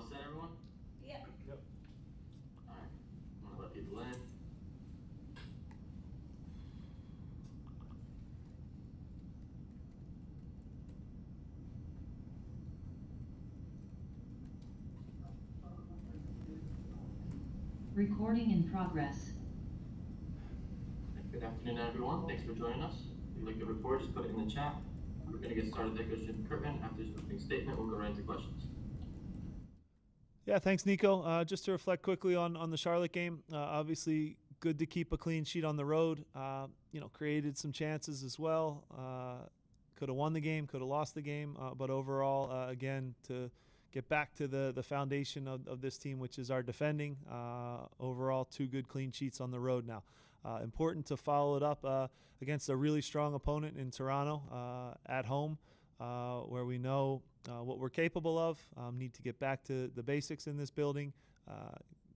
all set, everyone? Yep. Yep. All right. I'm gonna let people in. Recording in progress. Good afternoon, everyone. Thanks for joining us. If you'd like to report, just put it in the chat. We're gonna get started. That goes to Curtin. After his opening statement, we'll go right into questions. Yeah, thanks, Nico. Just to reflect quickly on the Charlotte game, obviously good to keep a clean sheet on the road. Created some chances as well. Could have won the game, could have lost the game, but overall, again, to get back to the foundation of this team, which is our defending. Overall, 2 good clean sheets on the road now. Important to follow it up against a really strong opponent in Toronto at home, where we know what we're capable of. Need to get back to the basics in this building,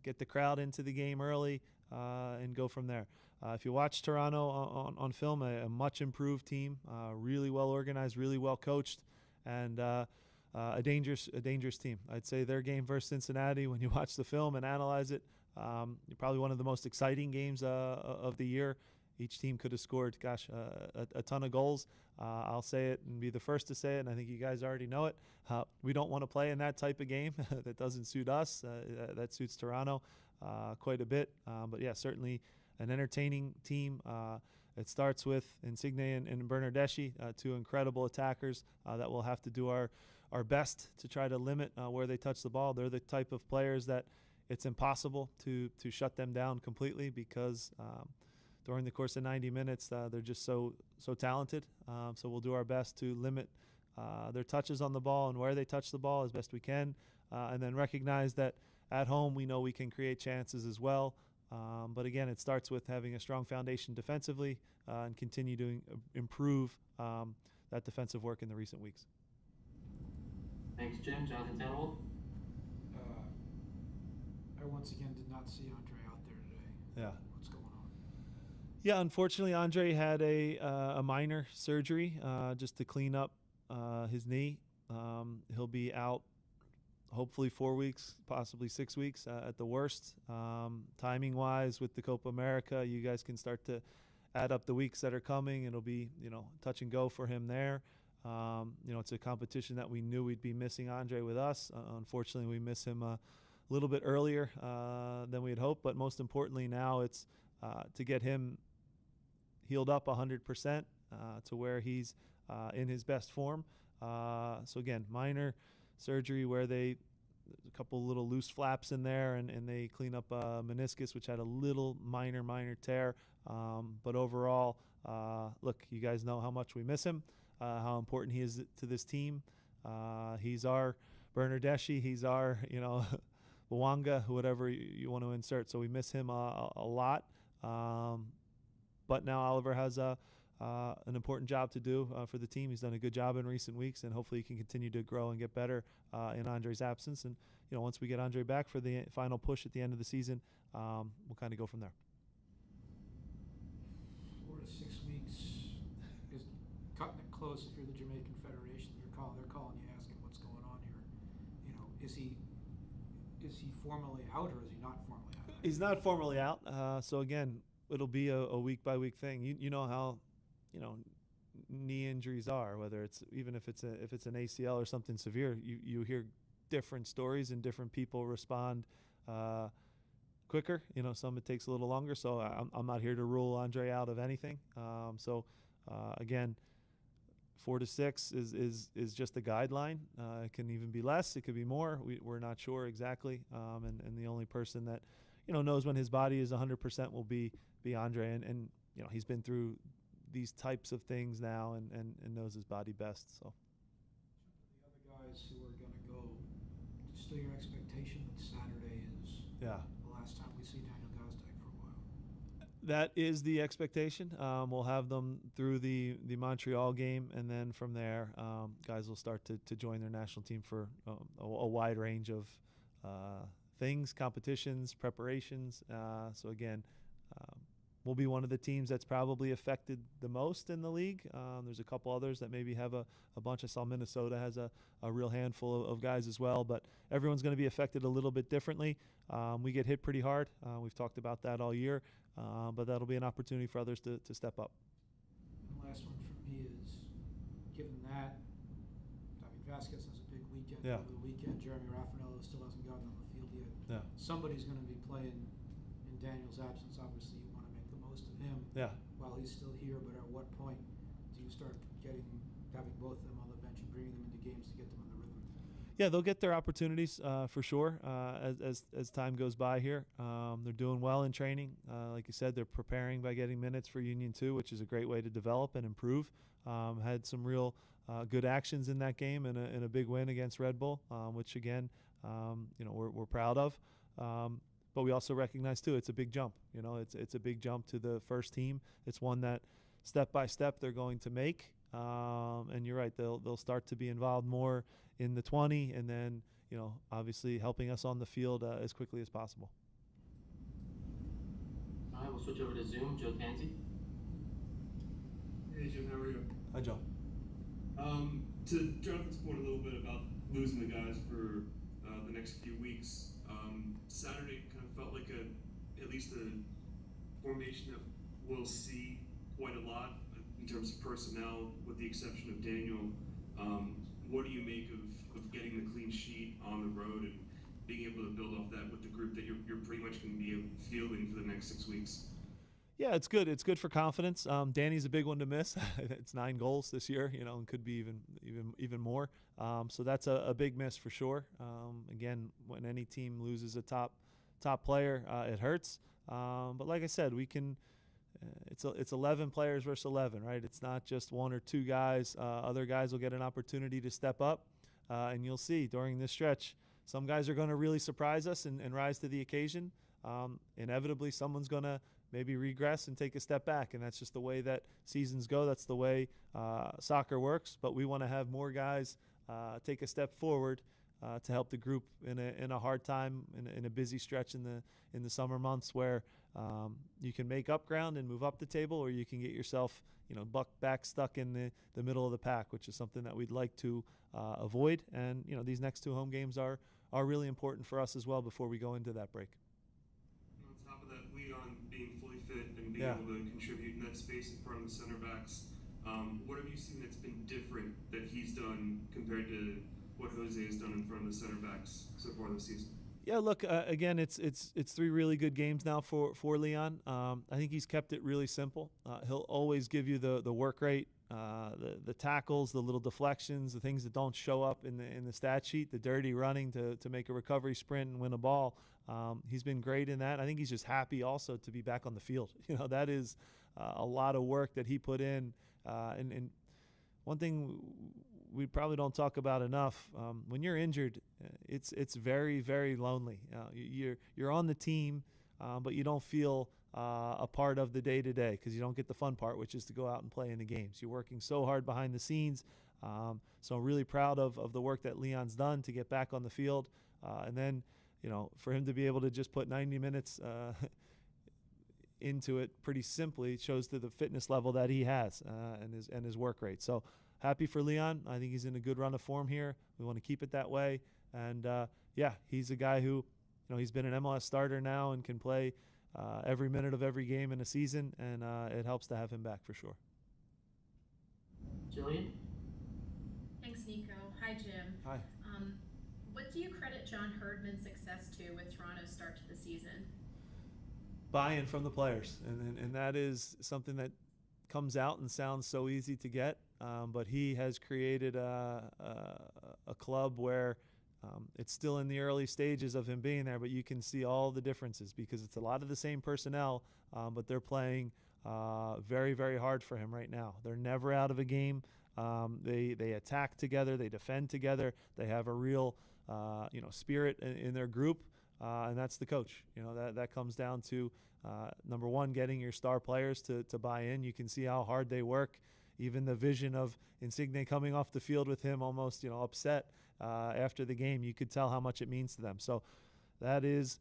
get the crowd into the game early, and go from there. If you watch Toronto on film, a much improved team, really well organized, really well coached, and a dangerous team. I'd say their game versus Cincinnati, when you watch the film and analyze it, probably one of the most exciting games of the year. Each team could have scored, a ton of goals. I'll say it and be the first to say it, and I think you guys already know it. We don't want to play in that type of game. That doesn't suit us. That suits Toronto quite a bit. But yeah, certainly an entertaining team. It starts with Insigne and Bernardeschi, 2 incredible attackers that we'll have to do our best to try to limit where they touch the ball. They're the type of players that it's impossible to shut them down completely because during the course of 90 minutes, they're just so talented. So we'll do our best to limit their touches on the ball and where they touch the ball as best we can, and then recognize that at home we know we can create chances as well. But again, it starts with having a strong foundation defensively and continue to improve that defensive work in the recent weeks. Thanks, Jim. Jonathan Tanwell. I once again did not see Andre out there today. Yeah. What's going on? Yeah, unfortunately, Andre had a minor surgery just to clean up his knee. He'll be out hopefully 4 weeks, possibly 6 weeks at the worst. Timing-wise, with the Copa America, you guys can start to add up the weeks that are coming. It'll be, touch and go for him there. It's a competition that we knew we'd be missing Andre with us. Unfortunately, we miss him a little bit earlier than we had hoped. But most importantly now, it's to get him healed up 100% to where he's in his best form. So again, minor surgery where there's a couple little loose flaps in there and they clean up meniscus, which had a little minor tear. But overall, look, you guys know how much we miss him, how important he is to this team. He's our Bernardeschi. He's our, Bwanga, whatever you want to insert. So we miss him a lot. But now Oliver has an important job to do for the team. He's done a good job in recent weeks, and hopefully he can continue to grow and get better in Andre's absence. And once we get Andre back for the final push at the end of the season, we'll kind of go from there. 4 to 6 weeks is cutting it close. If you're the Jamaican Federation, they're calling you, asking what's going on here. Is he formally out or is he not formally out? He's not formally out. So again, it'll be a week by week thing. You know how knee injuries are, whether it's even if it's an ACL or something severe, you hear different stories and different people respond quicker. Some it takes a little longer. So I'm not here to rule Andre out of anything. Again, 4 to 6 is just a guideline. It can even be less. It could be more. We're not sure exactly. And the only person that knows when his body is 100% will be Andre. And he's been through these types of things now and knows his body best. So the other guys who are going to go, still your expectation that Saturday is the last time we see Daniel Gazdag for a while? That is the expectation. We'll have them through the Montreal game, and then from there, guys will start to join their national team for a wide range of things, competitions, preparations. So again, we'll be one of the teams that's probably affected the most in the league. There's a couple others that maybe have a bunch. I saw Minnesota has a real handful of guys as well, but everyone's going to be affected a little bit differently. We get hit pretty hard. We've talked about that all year, but that'll be an opportunity for others to step up. And the last one for me is, given that, Vasquez has a big weekend over the weekend. Jeremy Raffanello still hasn't gotten on the field yet. Yeah. Somebody's going to be playing in Daniel's absence. Obviously, you want to make the most of him while he's still here, but at what point do you start having both of them on the bench and bringing them into games to get them in the rhythm? Yeah, they'll get their opportunities for sure as time goes by here. They're doing well in training. Like you said, they're preparing by getting minutes for Union 2, which is a great way to develop and improve. Had some real good actions in that game and a big win against Red Bull, which again, we're proud of. But we also recognize too, it's a big jump. It's a big jump to the first team. It's one that step by step they're going to make. And you're right, they'll start to be involved more in the 20, and then obviously helping us on the field as quickly as possible. All right, we'll switch over to Zoom. Joe Tansey. Hey Jim, how are you? Hi, Joe. To Jonathan's point a little bit about losing the guys for the next few weeks, Saturday kind of felt like at least a formation that we'll see quite a lot in terms of personnel, with the exception of Daniel. What do you make of getting the clean sheet on the road and being able to build off that with the group that you're pretty much going to be fielding for the next 6 weeks? Yeah, it's good. It's good for confidence. Danny's a big one to miss. It's 9 goals this year, and could be even more. So that's a big miss for sure. Again, when any team loses a top player, it hurts. But like I said, we can. It's 11 players versus 11, right? It's not just 1 or 2 guys. Other guys will get an opportunity to step up, and you'll see during this stretch, some guys are going to really surprise us and rise to the occasion. Inevitably, someone's going to maybe regress and take a step back, and that's just the way that seasons go. That's the way soccer works. But we want to have more guys take a step forward to help the group in a hard time, in a busy stretch in the summer months where you can make up ground and move up the table, or you can get yourself back stuck in the middle of the pack, which is something that we'd like to avoid. And these next 2 home games are really important for us as well before we go into that break. On top of that, Leon being fully fit and being able to contribute in that space in front of the center backs, what have you seen that's been different that he's done compared to what Jose has done in front of the center backs so far this season? Yeah, look, again, it's 3 really good games now for Leon. I think he's kept it really simple. He'll always give you the work rate, the tackles, the little deflections, the things that don't show up in the stat sheet, the dirty running to make a recovery sprint and win a ball. He's been great in that. I think he's just happy also to be back on the field. That is a lot of work that he put in. And one thing we probably don't talk about enough, when you're injured, it's very, very lonely. You're on the team, but you don't feel a part of the day-to-day because you don't get the fun part, which is to go out and play in the games. You're working so hard behind the scenes. So I'm really proud of the work that Leon's done to get back on the field. And then, for him to be able to just put 90 minutes into it pretty simply shows to the fitness level that he has and his work rate. So happy for Leon. I think he's in a good run of form here. We want to keep it that way. And he's a guy who, he's been an MLS starter now and can play every minute of every game in a season, and it helps to have him back for sure. Jillian? Thanks, Nico. Hi, Jim. Hi. What do you credit John Herdman's success to with Toronto's start to the season? Buy-in from the players, and that is something that comes out and sounds so easy to get, but he has created a club where it's still in the early stages of him being there, but you can see all the differences because it's a lot of the same personnel, but they're playing very, very hard for him right now. They're never out of a game. They attack together, they defend together, they have a real spirit in their group. And that's the coach. That comes down to, number one, getting your star players to buy in. You can see how hard they work. Even the vision of Insigne coming off the field with him almost, upset after the game, you could tell how much it means to them. So that is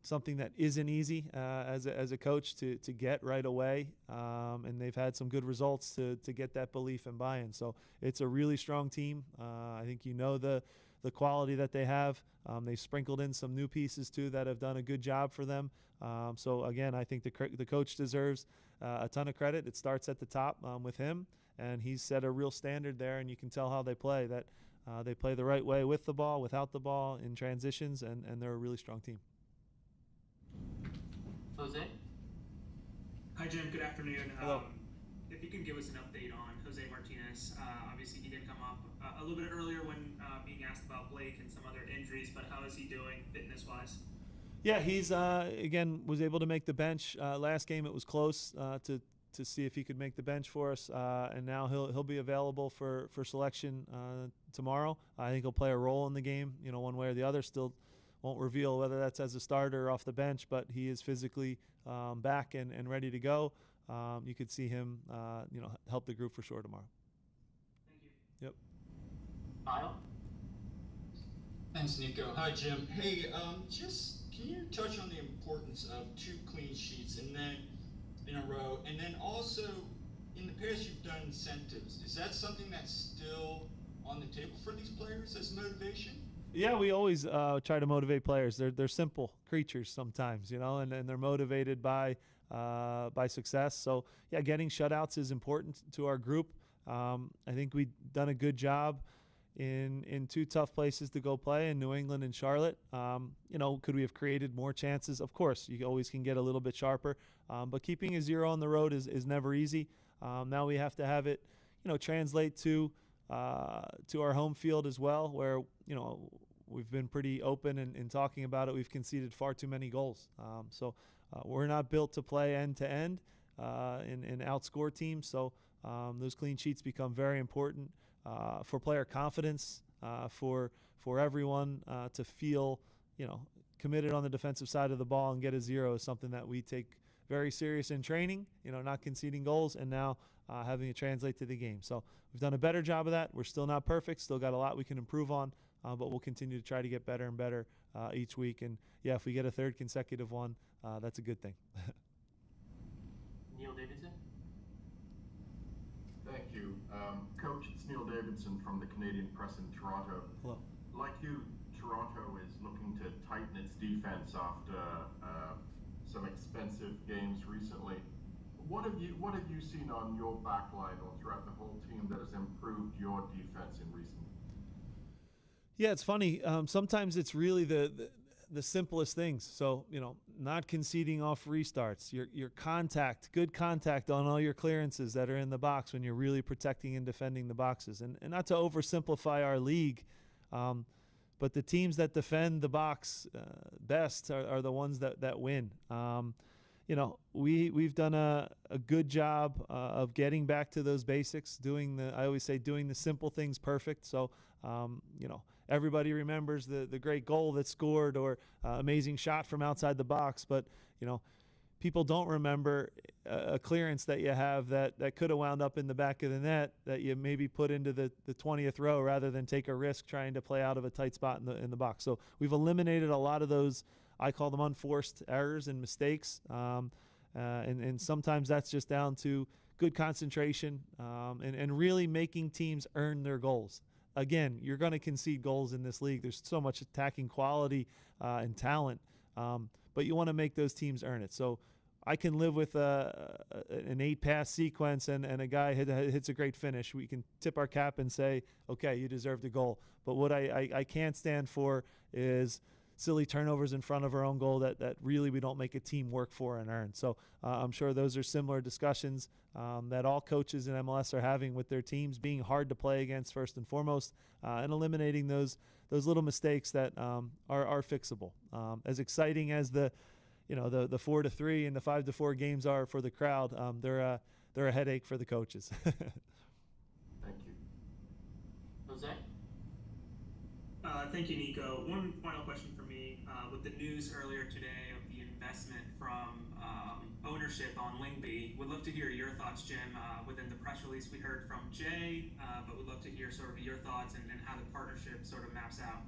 something that isn't easy as a coach to get right away, and they've had some good results to get that belief and buy-in. So it's a really strong team. I think the quality that they have. They've sprinkled in some new pieces too that have done a good job for them. So again, I think the coach deserves a ton of credit. It starts at the top with him, and he's set a real standard there, and you can tell how they play, that they play the right way with the ball, without the ball, in transitions, and they're a really strong team. Jose? Hi, Jim. Good afternoon. Hello. If you can give us an update on Jose Martinez. Obviously, he did come up a little bit earlier when being asked about Blake and some other injuries, but how is he doing fitness-wise? Yeah, he's again was able to make the bench. Last game it was close to see if he could make the bench for us, and now he'll be available for selection tomorrow. I think he'll play a role in the game, one way or the other. Still won't reveal whether that's as a starter or off the bench, but he is physically back and ready to go. You could see him, help the group for sure tomorrow. Thank you. Yep. Kyle? Thanks, Nico. Hi, Jim. Hey, just can you touch on the importance of 2 clean sheets and then in a row, and then also in the past you've done incentives. Is that something that's still on the table for these players as motivation? Yeah, we always try to motivate players. They're simple creatures sometimes, and they're motivated by success. So yeah, getting shutouts is important to our group. I think we've done a good job in 2 tough places to go play, in New England and Charlotte. Could we have created more chances? Of course, you always can get a little bit sharper, but keeping a 0 on the road is never easy. Now we have to have it, translate to our home field as well, where we've been pretty open in talking about it. We've conceded far too many goals, so we're not built to play end to end and outscore teams. So those clean sheets become very important for player confidence, for everyone to feel committed on the defensive side of the ball, and get a 0 is something that we take very serious in training, not conceding goals, and now having it translate to the game. So we've done a better job of that. We're still not perfect, still got a lot we can improve on, but we'll continue to try to get better and better each week. And yeah, if we get a 3rd consecutive one, that's a good thing. Neil Davidson? Thank you. Coach, it's Neil Davidson from the Canadian Press in Toronto. Hello. Like you, Toronto is looking to tighten its defense after some expensive games recently. What have you seen on your back line or throughout the whole team that has improved your defense in recent? Yeah, it's funny. Sometimes it's really the simplest things. So, not conceding off restarts, your contact, good contact on all your clearances that are in the box when you're really protecting and defending the boxes. And not to oversimplify our league, but the teams that defend the box best are the ones that win. We've done a good job of getting back to those basics, I always say doing the simple things perfect. So, everybody remembers the great goal that's scored or amazing shot from outside the box, but people don't remember a clearance that you have that could have wound up in the back of the net that you maybe put into the 20th row rather than take a risk trying to play out of a tight spot in the box. So we've eliminated a lot of those, I call them unforced errors and mistakes, and sometimes that's just down to good concentration and really making teams earn their goals. Again, you're going to concede goals in this league. There's so much attacking quality and talent, but you want to make those teams earn it. So I can live with an 8-pass sequence and a guy hits a great finish. We can tip our cap and say, okay, you deserved a goal. But what I can't stand for is silly turnovers in front of our own goal that really we don't make a team work for and earn. So I'm sure those are similar discussions that all coaches in MLS are having with their teams, being hard to play against first and foremost, and eliminating those little mistakes that are fixable. As exciting as the 4-3 and the 5-4 games are for the crowd, they're a headache for the coaches. Thank you. Jose? Thank you, Nico. One final question for me. With the news earlier today of the investment from ownership on Lingby, would love to hear your thoughts, Jim. Within the press release we heard from Jay, but would love to hear sort of your thoughts and how the partnership sort of maps out.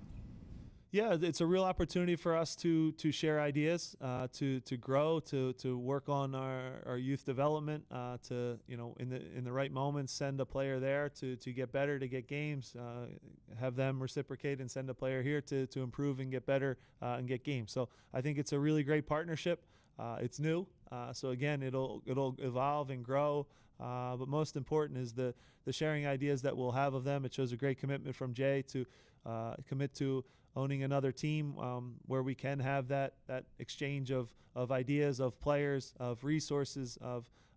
Yeah, it's a real opportunity for us to share ideas, to grow, to work on our youth development, to in the right moments send a player there to get better, to get games, have them reciprocate and send a player here to improve and get better and get games. So I think it's a really great partnership. It's new, so again it'll evolve and grow. But most important is the sharing ideas that we'll have of them. It shows a great commitment from Jay to commit to owning another team where we can have that exchange of ideas, of players, of resources,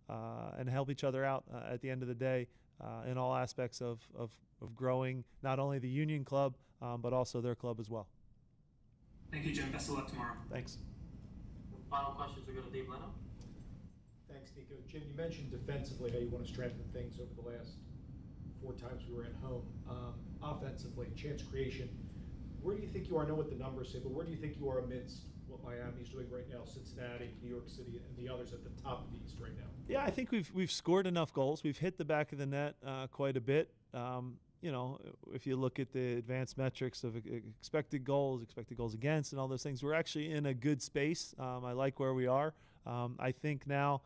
and help each other out at the end of the day in all aspects of growing not only the Union Club but also their club as well. Thank you, Jim. Best of luck tomorrow. Thanks. Final questions will go to Dave Leno. Thanks, Nico. Jim, you mentioned defensively how you want to strengthen things over the last 4 times we were at home. Offensively, chance creation. Where do you think you are? I know what the numbers say, but where do you think you are amidst what Miami's doing right now, Cincinnati, New York City, and the others at the top of the East right now? Yeah, I think we've scored enough goals. We've hit the back of the net quite a bit. If you look at the advanced metrics of expected goals against, and all those things, we're actually in a good space. I like where we are. I think now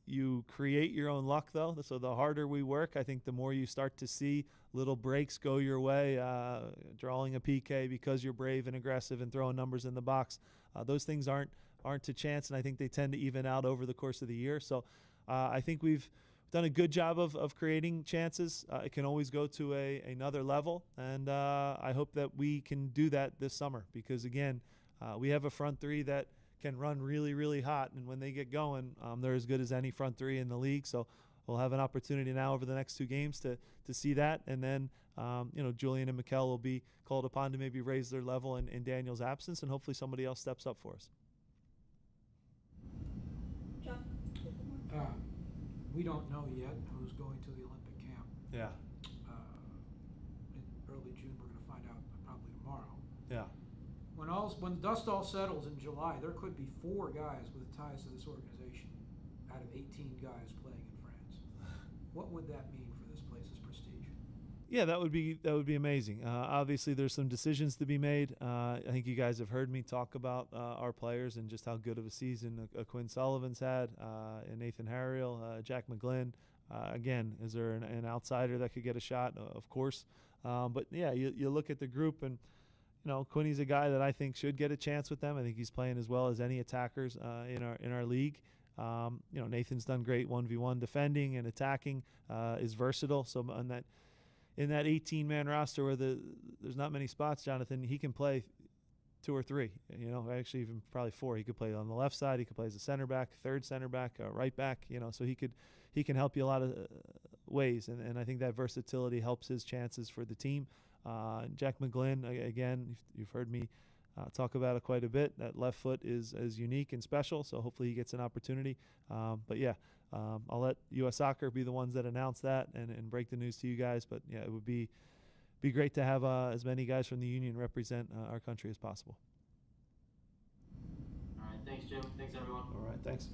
you create your own luck, though. So the harder we work, I think the more you start to see little breaks go your way, drawing a PK because you're brave and aggressive and throwing numbers in the box. Those things aren't to chance, and I think they tend to even out over the course of the year. So I think we've done a good job of creating chances. It can always go to another level, and I hope that we can do that this summer because, again, we have a front three that can run really, really hot, and when they get going, they're as good as any front three in the league. So we'll have an opportunity now over the next 2 games to see that, and then Julian and Mikel will be called upon to maybe raise their level in Daniel's absence, and hopefully somebody else steps up for us. John? We don't know yet who's going to the Olympic camp. Yeah. In early June, we're going to find out probably tomorrow. Yeah. When the dust all settles in July, there could be 4 guys with ties to this organization out of 18 guys playing in France. What would that mean for this place's prestige? Yeah, that would be amazing. Obviously, there's some decisions to be made. I think you guys have heard me talk about our players and just how good of a season Quinn Sullivan's had, and Nathan Harriel, Jack McGlynn. Again, is there an outsider that could get a shot? Of course. But yeah, you look at the group, and Quinny's a guy that I think should get a chance with them. I think he's playing as well as any attackers in our league. Nathan's done great 1v1 defending and attacking. Is versatile. So in that 18-man roster where there's not many spots, Jonathan, he can play 2 or 3. Actually even probably 4. He could play on the left side. He could play as a center back, third center back, right back. So he can help you a lot of ways, and I think that versatility helps his chances for the team. Jack McGlynn, again, you've heard me talk about it quite a bit. That left foot is unique and special, so hopefully he gets an opportunity. But yeah, I'll let U.S. Soccer be the ones that announce that and break the news to you guys. But yeah, it would be great to have as many guys from the Union represent our country as possible. All right, thanks, Jim. Thanks, everyone. All right, thanks.